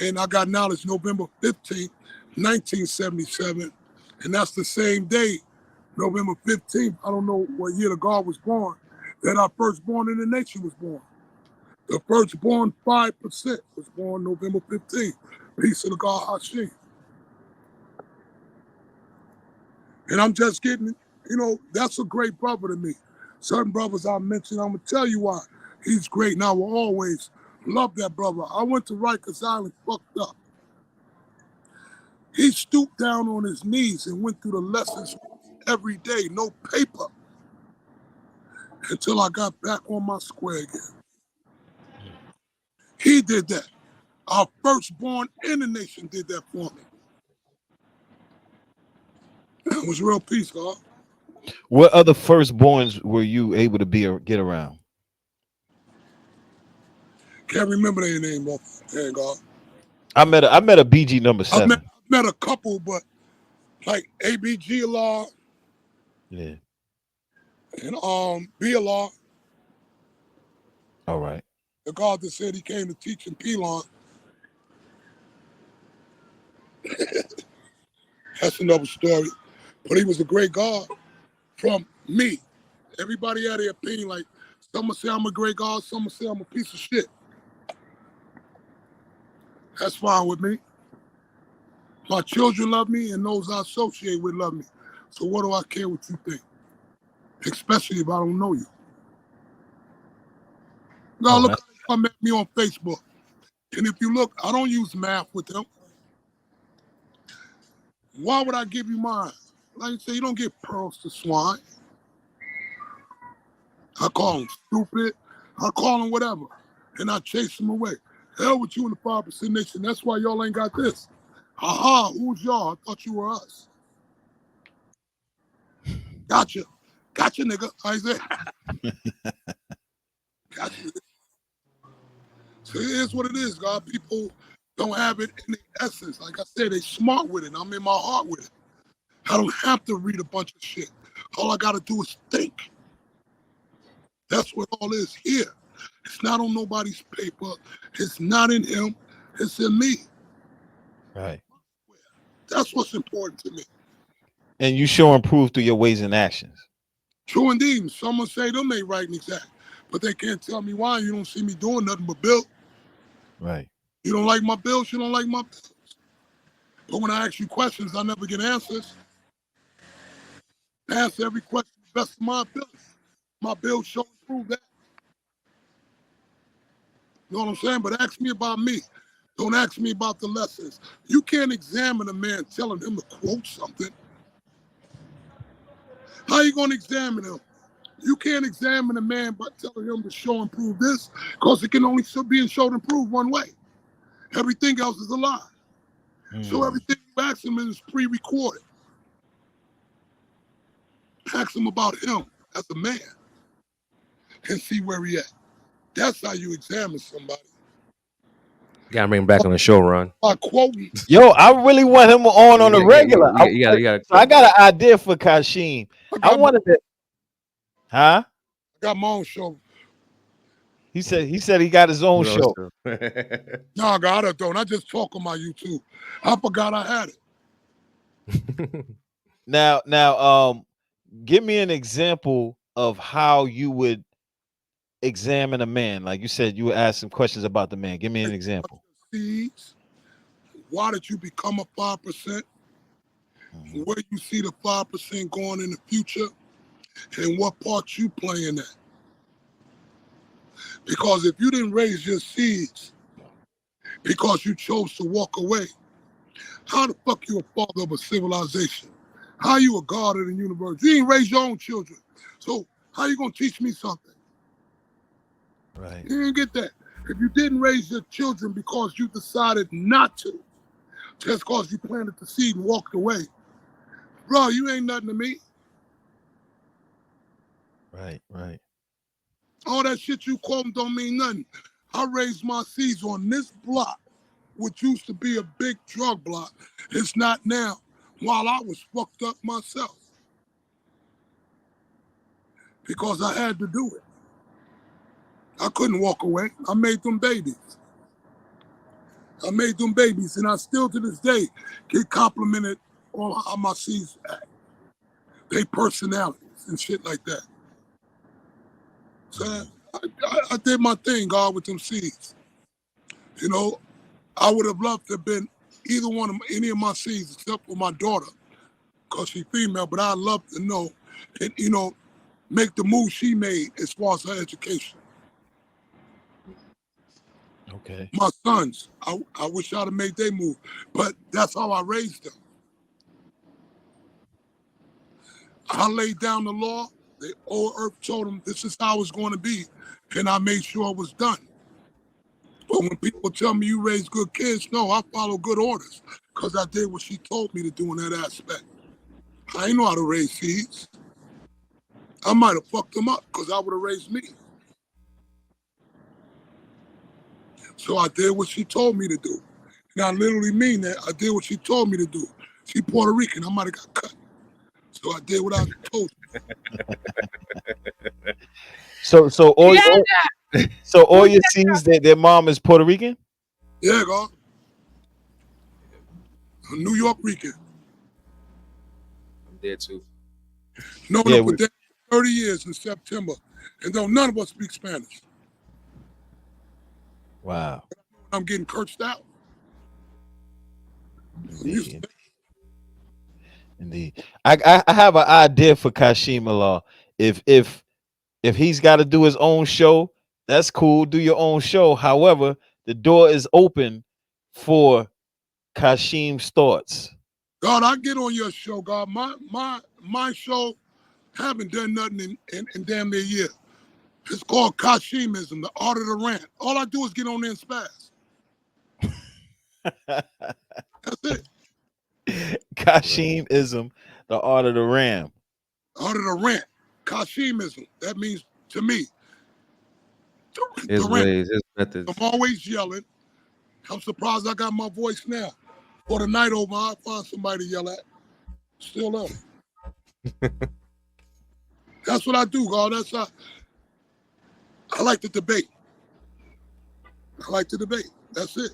And I got knowledge November 15th, 1977. And that's the same day, November 15th, I don't know what year the God was born, that our firstborn in the nation was born. The firstborn 5% was born November 15th. Peace of the God Hashem. And I'm just getting, that's a great brother to me. Certain brothers I mentioned, I'm going to tell you why. He's great, and I will always love that brother. I went to Rikers Island fucked up. He stooped down on his knees and went through the lessons every day, no paper, until I got back on my square again. He did that. Our firstborn in the nation did that for me. It was real peace, God. What other firstborns were you able to get around? Can't remember their name, bro. Thank God. I met a BG number I 7. met a couple, but like ABG Law Yeah. and BLR, All right. the God that said he came to teach in Pelon. That's another story. But he was a great God from me. Everybody had their opinion. Like, some will say I'm a great God, some will say I'm a piece of shit. That's fine with me. My children love me, and those I associate with love me. So what do I care what you think? Especially if I don't know you. Now Oh, look that's how they come at me on Facebook. And if you look, I don't use math with them. Why would I give you mine? Like you say, you don't give pearls to swine. I call them stupid. I call them whatever. And I chase them away. Hell with you in the 5% nation. That's why y'all ain't got this. Aha, who's y'all? I thought you were us. Gotcha. Gotcha, nigga. I said, gotcha. So it is what it is, God. People don't have it in their essence. Like I said, they smart with it. I'm in my heart with it. I don't have to read a bunch of shit. All I got to do is think. That's what all is here. It's not on nobody's paper. It's not in him. It's in me. right. That's what's important to me. And you show improve through your ways and actions. True indeed. Someone say them ain't right and exact, but they can't tell me why. You don't see me doing nothing but build. Right. You don't like my bills, you don't like my bills. But when I ask you questions, I never get answers. I answer every question to the best of my ability. My bills show and prove that. You know what I'm saying? But ask me about me. Don't ask me about the lessons. You can't examine a man telling him to quote something. How you going to examine him? You can't examine a man by telling him to show and prove this, because it can only be showed and proved one way. Everything else is a lie. So everything you ask him is pre-recorded. Ask him about him as a man and see where he at. That's how you examine somebody. You gotta bring him back on the show, Ron. By quoting, Yo, I really want him on a regular. You gotta. So I got an idea for Kasheem. I wanted to. Huh? I got my own show. He said he got his own show. No, I don't. I just talk on my YouTube. I forgot I had it. Now, give me an example of how you would examine a man. Like you said, you would ask some questions about the man. Give me an example. Seeds. Why did you become a 5%? Where you see the 5% going in the future, and what part you play in that? Because if you didn't raise your seeds because you chose to walk away, how the fuck you a father of a civilization? How you a god of the universe? You ain't raised your own children. So how you gonna teach me something? Right. You didn't get that. If you didn't raise your children because you decided not to, just cause you planted the seed and walked away. Bro, you ain't nothing to me. Right, right. All that shit you quoting don't mean nothing. I raised my seeds on this block, which used to be a big drug block. It's not now, while I was fucked up myself. Because I had to do it. I couldn't walk away. I made them babies. And I still to this day get complimented on how my seeds act. They personalities and shit like that. So I did my thing, God, with them seeds. You know, I would have loved to have been either one of any of my seeds except for my daughter, because she's female, but I'd love to know and, you know, make the move she made as far as her education. Okay. My sons, I wish I'd have made their move, but that's how I raised them. I laid down the law. The old earth told them this is how it's going to be, and I made sure it was done. But when people tell me you raise good kids, no, I follow good orders because I did what she told me to do in that aspect. I ain't know how to raise seeds. I might have fucked them up because I would have raised me. So I did what she told me to do. And I literally mean that. I did what she told me to do. She Puerto Rican. I might have got cut. So I did what I told her. So all Yeah, so all your seeds that their mom is Puerto Rican? Yeah, God. A New York Rican. I'm there too. Known her Yeah, for 30 years in September. And though none of us speak Spanish, wow. I'm getting cursed out. I'm used to Indeed. that. Indeed. I have an idea for Kashim Law. If he's got to do his own show, that's cool. Do your own show. However, the door is open for Kashim's thoughts. God, I get on your show, God. My show haven't done nothing in damn near a year. It's called Kasheemism, the art of the rant. All I do is get on there and spaz. That's it. Kashimism, the art of the ram. Art of the rant. Kasheemism. That means to me, the His rant. ways, his I'm methods. always yelling. I'm surprised I got my voice now. For the night over, I'll find somebody to yell at. Still up. That's what I do, God. That's how I like to debate. I like to debate. That's it.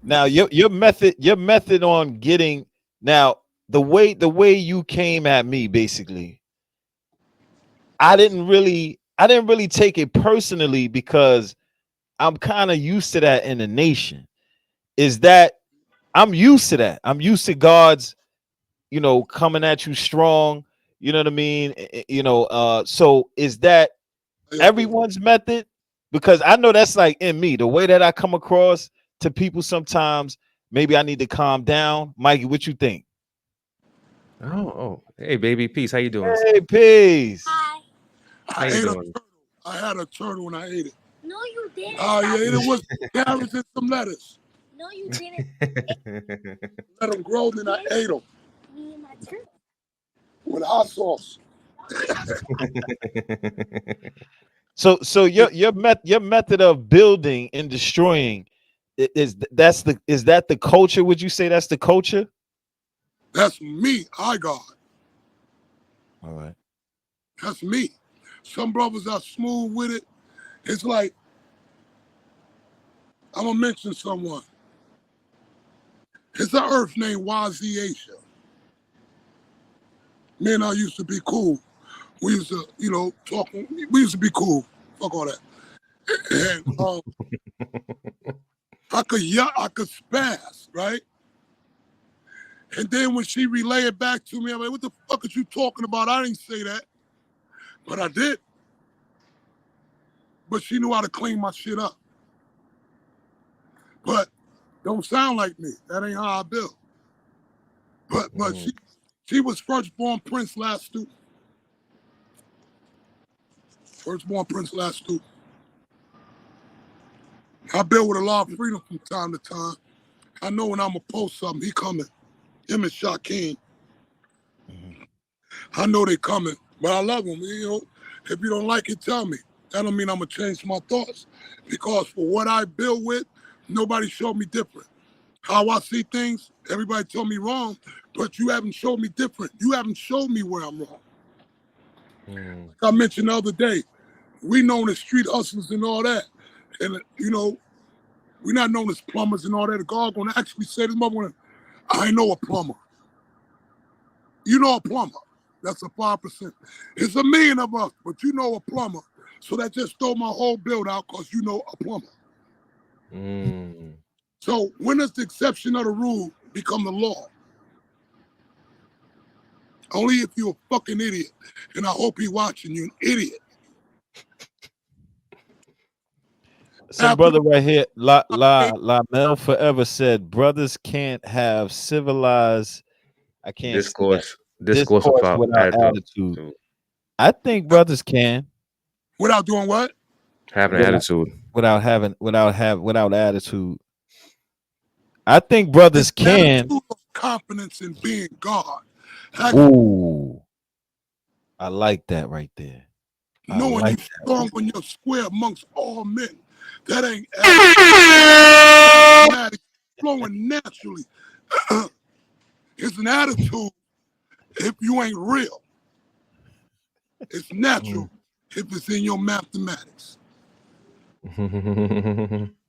Now your method on getting now the way you came at me basically, I didn't really take it personally because I'm kind of used to that in the nation. Is that I'm used to that. I'm used to God's, coming at you strong. You know what I mean? So is that How y'all doing? everyone's method? Because I know that's like in me, the way that I come across to people sometimes, maybe I need to calm down. Mikey, what you think? Oh. Hey, baby, peace. How you doing? Hey, peace. How I you ate a doing? turtle. I had a turtle and I ate it. No, you didn't. Oh, yeah, ate it with carrots and some lettuce. No, you didn't. Let them grow, then I ate them Me and my turtle. with hot sauce. So your method of building and destroying is that the culture? Would you say that's the culture? That's me, I God. All right. That's me. Some brothers are smooth with it. It's like, I'm going to mention someone. It's an earth named YZ Asia. Me and I used to be cool. We used to, talk. We used to be cool. Fuck all that. And I could yell, I could spaz, right? And then when she relayed it back to me, I'm like, what the fuck are you talking about? I didn't say that. But I did. But she knew how to clean my shit up. But don't sound like me. That ain't how I build. But she was firstborn prince last student. Firstborn prince last student. I build with a lot of freedom from time to time. I know when I'm gonna post something, he coming. Him and Shaquem. Mhm. I know they coming, but I love them. You know, if you don't like it, tell me. That don't mean I'm gonna change my thoughts, because for what I build with, nobody showed me different. How I see things, everybody told me wrong, but you haven't showed me different. You haven't showed me where I'm wrong. Mm. Like I mentioned the other day, we known as street hustlers and all that, and you know, we're not known as plumbers and all that. God gonna actually say this mother, I know a plumber. You know a plumber. That's a 5%. It's a million of us, but you know a plumber. So that just throw my whole build out because you know a plumber. Mm. So when does the exception of the rule become the law? Only if you're a fucking idiot. And I hope he watching you, an idiot. Some After brother right here, the La Mel Forever said, brothers can't have civilized. I can't say that Discourse discourse without without attitude. attitude. I think brothers can without doing what? Having an without attitude. without attitude. I think brothers It's can. attitude of confidence in being God. Actually Ooh, I like that right there. I knowing like you that right strong when you're square amongst all men. That ain't attitude. Automatic, flowing naturally. It's an attitude if you ain't real. It's Mm. natural if it's in your mathematics. there.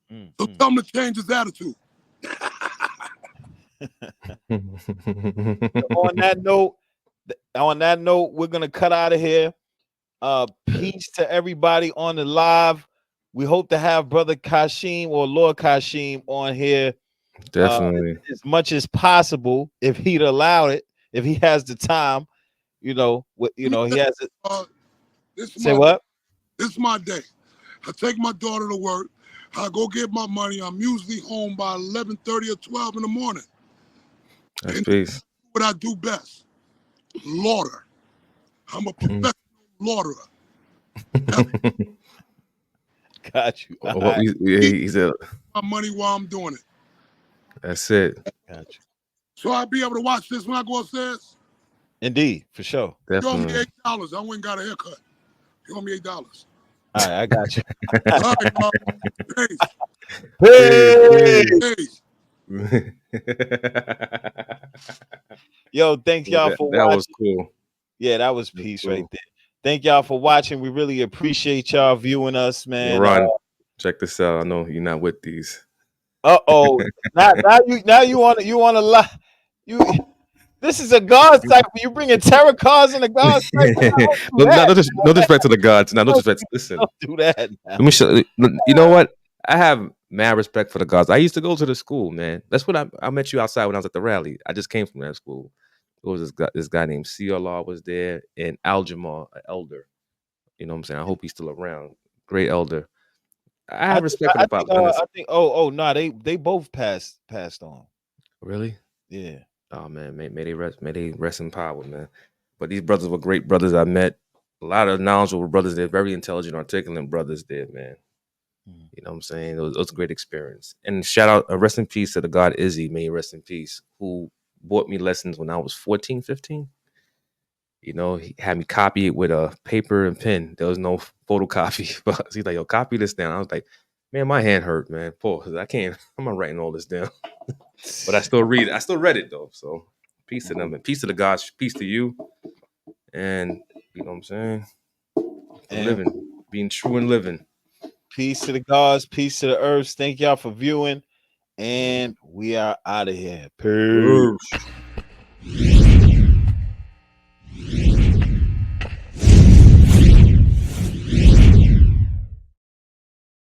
Mm, So mm. tell him to change his attitude. On that note, we're gonna cut out of here. Peace to everybody on the live. We hope to have Brother Kasheem or Lord Kasheem on here uh, Definitely. as much as possible, if he'd allow it, if he has the time. Let me He tell has to you, this is say my day. what? This is my day. I take my daughter to work. I go get my money. I'm usually home by 11:30 or 12 in the morning. That's And peace. what I do best, lauder. I'm a Mhm. professional lauderer. That's Got you. All What right, he said, my money while I'm doing it. that's it. got you. So I'll be able to watch this when I go upstairs. Indeed, for sure. You owe me Definitely. $8. I went and got a haircut. You owe me $8. All right, I got you. All right, God. Peace. Peace, Hey, peace. Peace. yo, thanks Yeah, y'all that, for that was watching. cool. Yeah, that was That's peace right cool. there. Thank y'all for watching. We really appreciate y'all viewing us, Yo, man. Ron, check this out. I know you're not with these. Oh, now you want to lie. You This is a God cycle. You bringing tarot cards in the God cycle. Don't do no, that. no disrespect to the gods. No Don't, disrespect. Listen, don't do that now. let me show you. Know what? I have mad respect for the gods. I used to go to the school, man. That's what I met you outside when I was at the rally. I just came from that school. There was this guy named CLR was there, and Aljamar, an elder. You know what I'm saying? I hope he's still around. Great elder. I I have think respect for I the think father. I think oh no, they both passed on. Really? Yeah. Oh man, may they rest in power, man. But these brothers were great brothers I met. A lot of knowledgeable brothers. They're very intelligent, articulate brothers there, man. Mhm. You know what I'm saying? It was a great experience. And shout out, rest in peace to the God Izzy, may he rest in peace, who bought me lessons when I was 14, 15. You know, he had me copy it with a paper and pen. There was no photocopy. But he's like, yo, copy this down. I was like, man, my hand hurt, man. Pause. I can't, I'm not writing all this down. But I still read it. I still read it though. So peace to them and peace to the gods, peace to you. And you know what I'm saying? For And living, being true and living. peace to the gods, peace to the earth. Thank y'all for viewing, and we are out of here. Peace. Word.